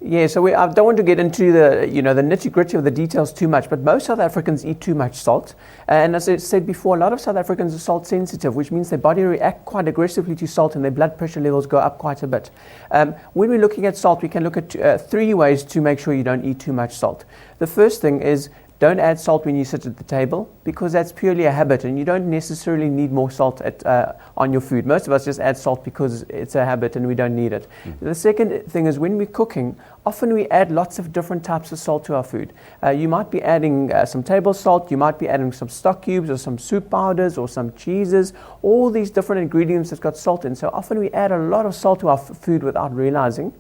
Yeah, so I don't want to get into the nitty-gritty of the details too much, but most South Africans eat too much salt. And as I said before, a lot of South Africans are salt sensitive, which means their body reacts quite aggressively to salt and their blood pressure levels go up quite a bit. When we're looking at salt, we can look at 3 ways to make sure you don't eat too much salt. The first thing is, don't add salt when you sit at the table, because that's purely a habit and you don't necessarily need more salt on your food. Most of us just add salt because it's a habit and we don't need it. The second thing is, when we're cooking, often we add lots of different types of salt to our food. You might be adding some table salt, you might be adding some stock cubes or some soup powders or some cheeses, all these different ingredients that's got salt in. So often we add a lot of salt to our food without realizing.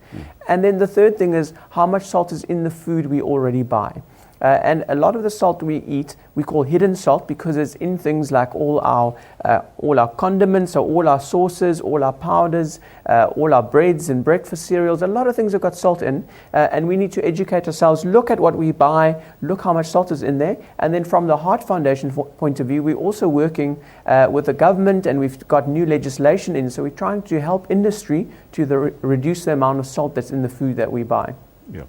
And then the third thing is how much salt is in the food we already buy. And a lot of the salt we eat, we call hidden salt, because it's in things like all our condiments, or all our sauces, all our powders, all our breads and breakfast cereals. A lot of things have got salt in, and we need to educate ourselves, look at what we buy, look how much salt is in there. And then from the Heart Foundation point of view, we're also working with the government, and we've got new legislation in, so we're trying to help industry to reduce the amount of salt that's in the food that we buy. Yeah.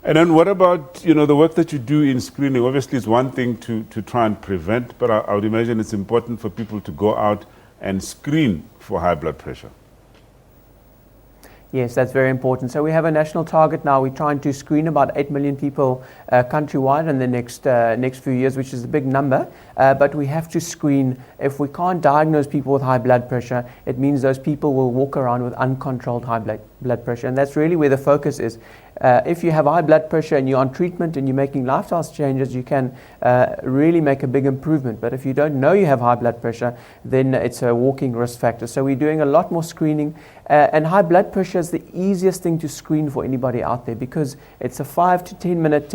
And then what about, the work that you do in screening? Obviously, it's one thing to try and prevent, but I would imagine it's important for people to go out and screen for high blood pressure. Yes, that's very important. So we have a national target now. We're trying to screen about 8 million people countrywide in the next few years, which is a big number. But we have to screen. If we can't diagnose people with high blood pressure, it means those people will walk around with uncontrolled high blood pressure. And that's really where the focus is. If you have high blood pressure and you're on treatment and you're making lifestyle changes, you can really make a big improvement. But if you don't know you have high blood pressure, then it's a walking risk factor. So we're doing a lot more screening. And high blood pressure is the easiest thing to screen for anybody out there, because it's a 5 to 10 minute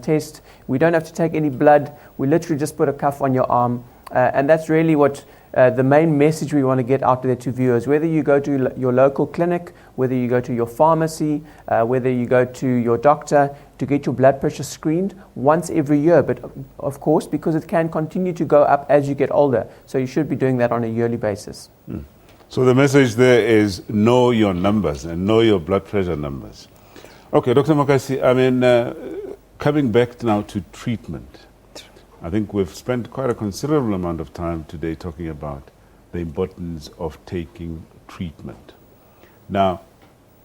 test. We don't have to take any blood. We literally just put a cuff on your arm. And that's really what the main message we want to get out there to viewers. Whether you go to your local clinic, whether you go to your pharmacy, whether you go to your doctor, to get your blood pressure screened once every year. But of course, because it can continue to go up as you get older, so you should be doing that on a yearly basis. So the message there is know your numbers and know your blood pressure numbers. Okay, Dr. Makasi, I mean, coming back now to treatment, I think we've spent quite a considerable amount of time today talking about the importance of taking treatment. Now,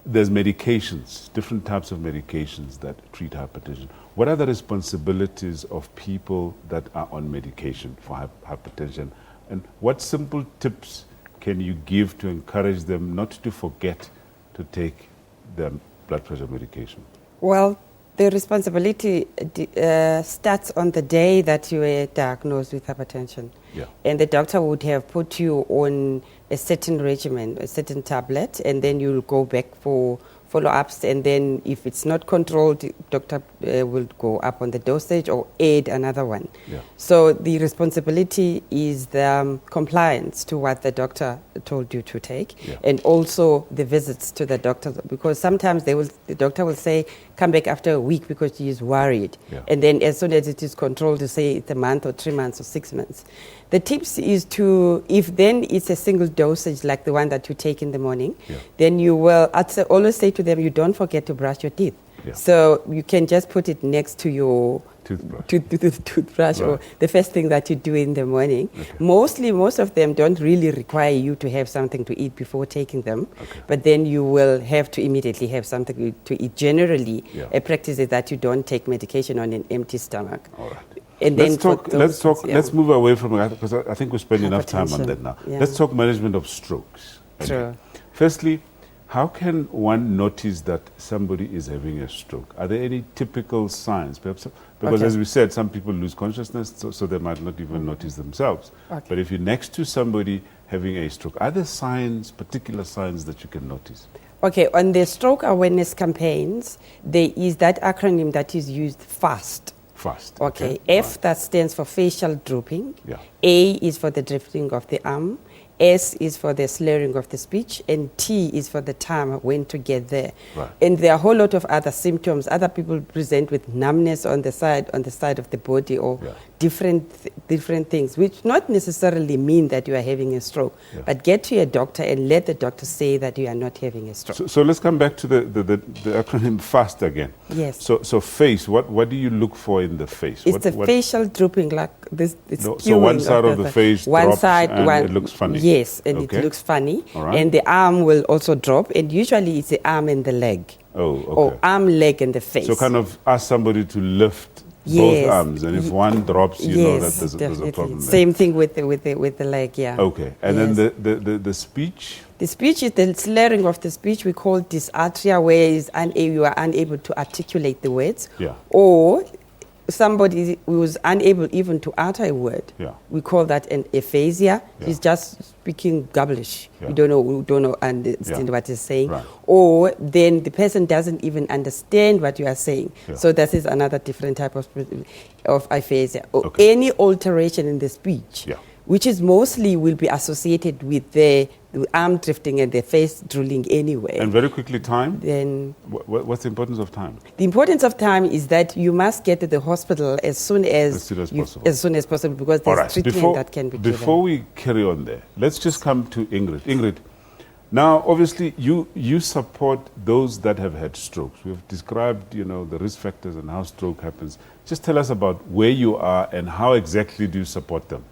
there's medications, different types of medications that treat hypertension. What are the responsibilities of people that are on medication for hypertension? And what simple tips can you give to encourage them not to forget to take their blood pressure medication? Well, the responsibility starts on the day that you were diagnosed with hypertension. Yeah. And the doctor would have put you on a certain regimen, a certain tablet, and then you'll go back for follow-ups, and then if it's not controlled, the doctor will go up on the dosage or add another one. Yeah. So the responsibility is the compliance to what the doctor told you to take, Yeah. and also the visits to the doctor, because sometimes the doctor will say, come back after a week because he is worried. Yeah. And then as soon as it is controlled, to say it's a month or 3 months or 6 months. The tips is to, if then it's a single dosage like the one that you take in the morning, Yeah. then you will, I'd always say to them, you don't forget to brush your teeth. Yeah. So you can just put it next to your toothbrush or Right. the first thing that you do in the morning. Most of them don't really require you to have something to eat before taking them, but then you will have to immediately have something to eat. Generally, Yeah. a practice is that you don't take medication on an empty stomach. All right. And Let's then for talk. those- yeah. Let's move away from that, because I think we spend enough time on Hypertension, that now. yeah. Let's talk management of strokes. Sure. Firstly, how can one notice that somebody is having a stroke? Are there any typical signs? Perhaps, because Okay. as we said, some people lose consciousness, so they might not even notice themselves. Okay. But if you're next to somebody having a stroke, are there signs, particular signs that you can notice? Okay, on the stroke awareness campaigns, there is that acronym that is used, FAST. FAST. Okay, F that stands for facial drooping. Yeah. A is for the drifting of the arm. S is for the slurring of the speech, and T is for the time when to get there. Right. And there are a whole lot of other symptoms. Other people present with numbness on the side of the body, or different things, which not necessarily mean that you are having a stroke. Yeah. But get to your doctor and let the doctor say that you are not having a stroke. So let's come back to the acronym FAST again. Yes. So face, what do you look for in the face? It's what, the facial drooping, like this. It's so one side of the face one drops side, and one, it looks funny. Yes, and Okay. it looks funny. All right. And the arm will also drop, and usually it's the arm and the leg. Oh, okay. Or arm, leg, and the face. So kind of ask somebody to lift Yes. both arms, and if one drops, you know that there's a definitely. problem there. Same thing with the leg, yeah. Okay, and Yes. then the speech. The speech is the slurring of the speech. We call dysarthria, where you are unable to articulate the words. Yeah. Or somebody who was unable even to utter a word. Yeah. We call that an aphasia. Yeah. He's just speaking gobblish. Yeah. We don't know understand Yeah. what he's saying. Right. Or then the person doesn't even understand what you are saying. Yeah. So that is another different type of aphasia. Or any alteration in the speech. Yeah. Which is mostly will be associated with the arm drifting and the face drooling anyway. And very quickly, time. Then what's the importance of time? the importance of time is that you must get to the hospital as soon as possible. as soon as possible, because All there's right. treatment that can be given. Before we carry on there, let's just come to Ingrid. Ingrid, now obviously you support those that have had strokes. We've described, the risk factors and how stroke happens. Just tell us about where you are and how exactly do you support them?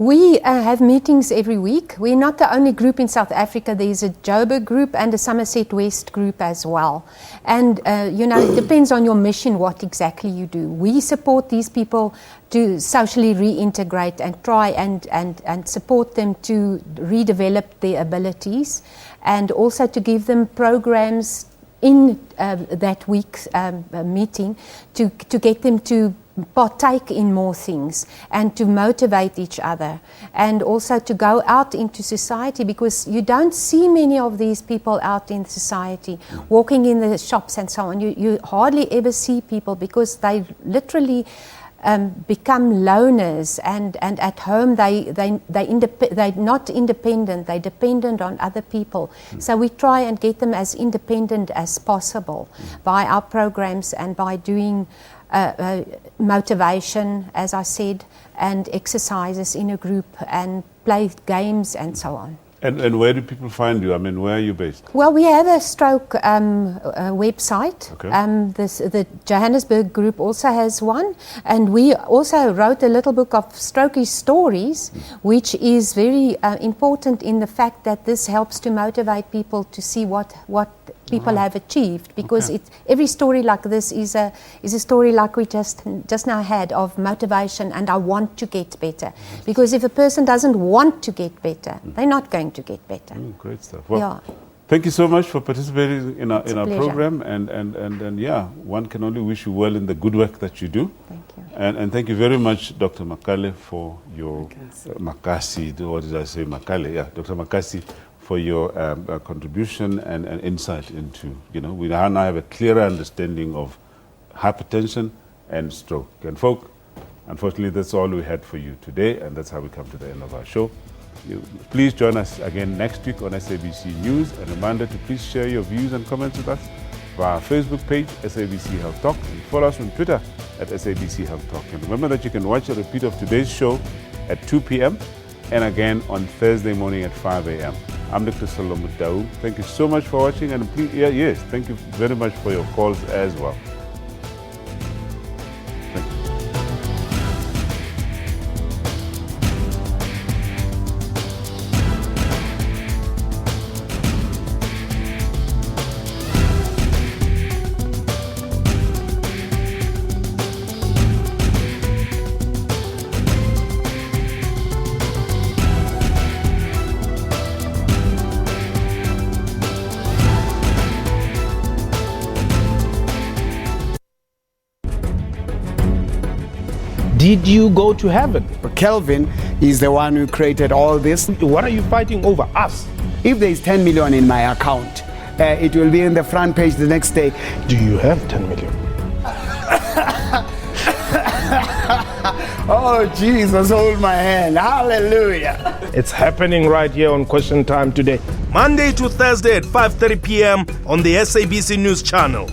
We have meetings every week. We're not the only group in South Africa. There's a Joburg group and a Somerset West group as well. And, it depends on your mission what exactly you do. We support these people to socially reintegrate and try and support them to redevelop their abilities, and also to give them programs in that week's meeting to get them to partake in more things and to motivate each other, and also to go out into society, because you don't see many of these people out in society walking in the shops and so on. You hardly ever see people, because they literally become loners, and at home they're not independent, they're dependent on other people. So we try and get them as independent as possible by our programs and by doing motivation, as I said, and exercises in a group and play games and so on. And where do people find you? I mean, where are you based? Well, we have a stroke website. Okay. The Johannesburg group also has one. And we also wrote a little book of stroke stories, which is very important in the fact that this helps to motivate people to see what people have achieved, because every story like this is a story like we just now had, of motivation and I want to get better. Because if a person doesn't want to get better, they're not going to get better. Great stuff. Well, Thank you so much for participating in our pleasure. program, and yeah, one can only wish you well in the good work that you do. Thank you. And thank you very much, Dr. Makale, for your Makasi. What did I say, Makale? Yeah, Dr. Makasi, for your contribution and insight into, we now have a clearer understanding of hypertension and stroke. And folk, unfortunately, that's all we had for you today, and that's how we come to the end of our show. Please join us again next week on SABC News. And a reminder to please share your views and comments with us via our Facebook page, SABC Health Talk, and follow us on Twitter at SABC Health Talk. And remember that you can watch a repeat of today's show at 2 p.m. and again on Thursday morning at 5 a.m. I'm Dr. Solomon Dau. Thank you so much for watching, and please, yes, thank you very much for your calls as well. Did you go to heaven? Kelvin is the one who created all this. What are you fighting over? Us? If there is 10 million in my account, it will be in the front page the next day. Do you have 10 million? Oh, Jesus, hold my hand. Hallelujah. It's happening right here on Question Time today. Monday to Thursday at 5:30 p.m. on the SABC News Channel.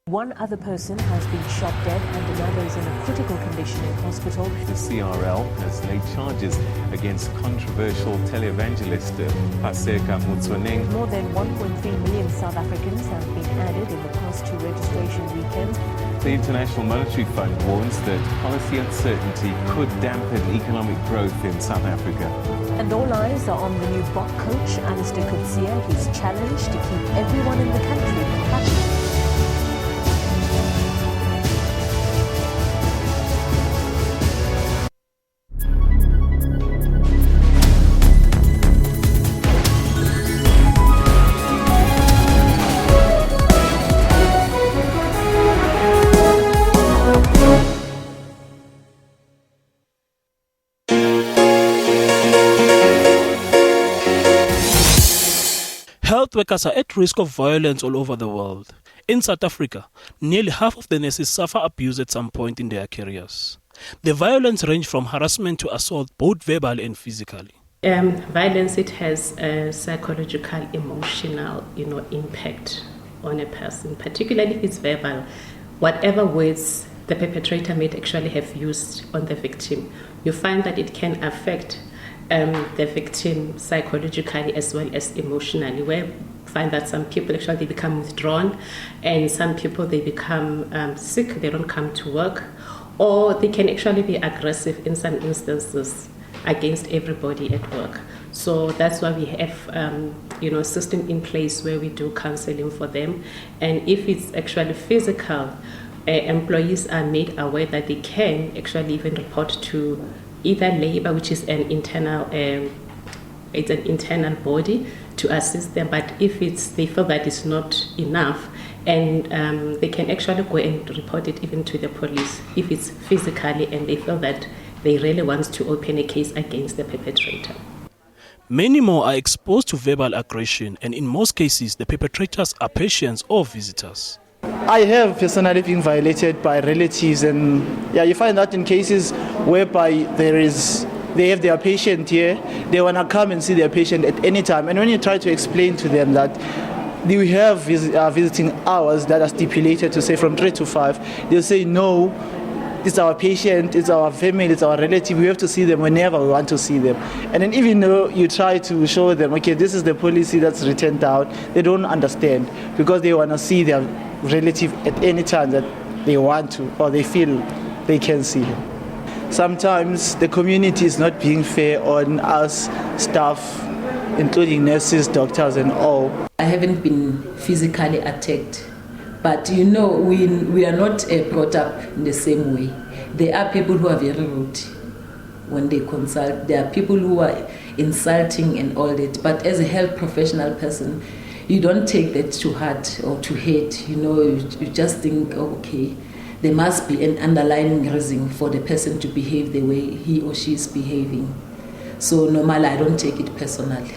One other person has been shot dead and another is in a critical condition in hospital. The CRL has laid charges against controversial televangelist Paseka Mutsoeneng. More than 1.3 million South Africans have been added in the past two registration weekends. The International Monetary Fund warns that policy uncertainty could dampen economic growth in South Africa. And all eyes are on the new Bok coach, Alistair Coetzee, who's challenged to keep everyone in the country happy. Health workers are at risk of violence all over the world. In South Africa, nearly half of the nurses suffer abuse at some point in their careers. The violence ranges from harassment to assault, both verbal and physically. Violence, it has a psychological, emotional, impact on a person, particularly if it's verbal. Whatever words the perpetrator may actually have used on the victim, you find that it can affect the victim psychologically as well as emotionally. We find that some people actually become withdrawn, and some people they become sick, they don't come to work, or they can actually be aggressive in some instances against everybody at work. So that's why we have a system in place where we do counseling for them. And if it's actually physical, employees are made aware that they can actually even report to either labor, which is an internal body to assist them. But if they feel that it's not enough, and they can actually go and report it even to the police if it's physically and they feel that they really want to open a case against the perpetrator. Many more are exposed to verbal aggression, and in most cases, the perpetrators are patients or visitors. I have personally been violated by relatives, and you find that in cases whereby they have their patient here, they want to come and see their patient at any time. And when you try to explain to them that we have visiting hours that are stipulated to say from 3 to 5, they'll say no. It's our patient, it's our family, it's our relative. We have to see them whenever we want to see them. And then even though you try to show them, okay, this is the policy that's written down, they don't understand because they want to see their relative at any time that they want to or they feel they can see him. Sometimes the community is not being fair on us staff, including nurses, doctors and all. I haven't been physically attacked. But we are not brought up in the same way. There are people who are very rude when they consult. There are people who are insulting and all that. But as a health professional person, you don't take that to heart or to hate. You just think, oh, okay, there must be an underlying reason for the person to behave the way he or she is behaving. So normally I don't take it personally.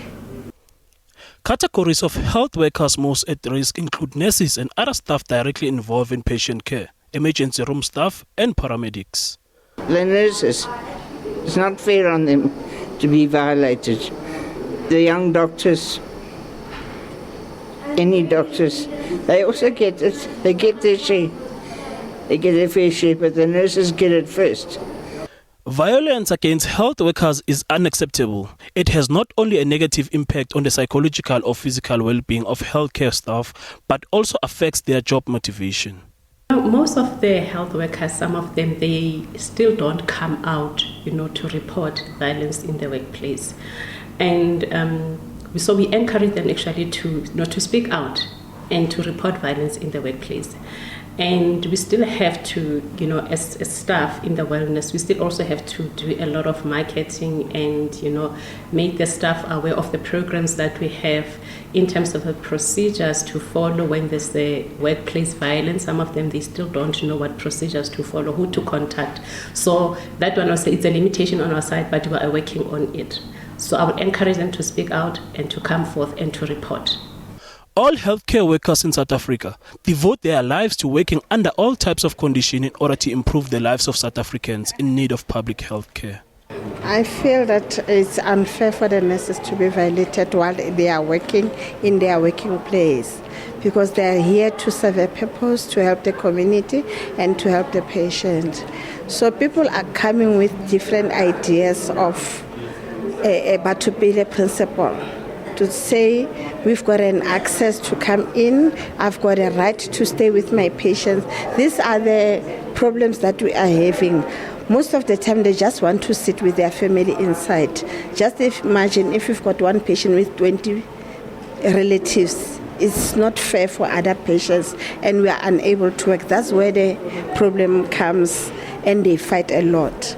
Categories of health workers most at risk include nurses and other staff directly involved in patient care, emergency room staff and paramedics. The nurses, it's not fair on them to be violated. The young doctors, any doctors, they also get it. They get their share. They get their fair share, but the nurses get it first. Violence against health workers is unacceptable. It has not only a negative impact on the psychological or physical well-being of healthcare staff, but also affects their job motivation. Most of the health workers, some of them, they still don't come out, to report violence in the workplace. And so we encourage them actually to speak out and to report violence in the workplace. And we still have to, as staff in the wellness, we still also have to do a lot of marketing and, make the staff aware of the programs that we have in terms of the procedures to follow when there's the workplace violence. Some of them, they still don't know what procedures to follow, who to contact. So that one also, it's a limitation on our side, but we are working on it. So I would encourage them to speak out and to come forth and to report. All healthcare workers in South Africa devote their lives to working under all types of conditions in order to improve the lives of South Africans in need of public health care. I feel that it's unfair for the nurses to be violated while they are working in their working place, because they are here to serve a purpose, to help the community and to help the patient. So people are coming with different ideas of but to be the principle. To say we've got an access to come in, I've got a right to stay with my patients. These are the problems that we are having. Most of the time they just want to sit with their family inside. Just imagine if you've got one patient with 20 relatives. It's not fair for other patients and we are unable to work. That's where the problem comes and they fight a lot.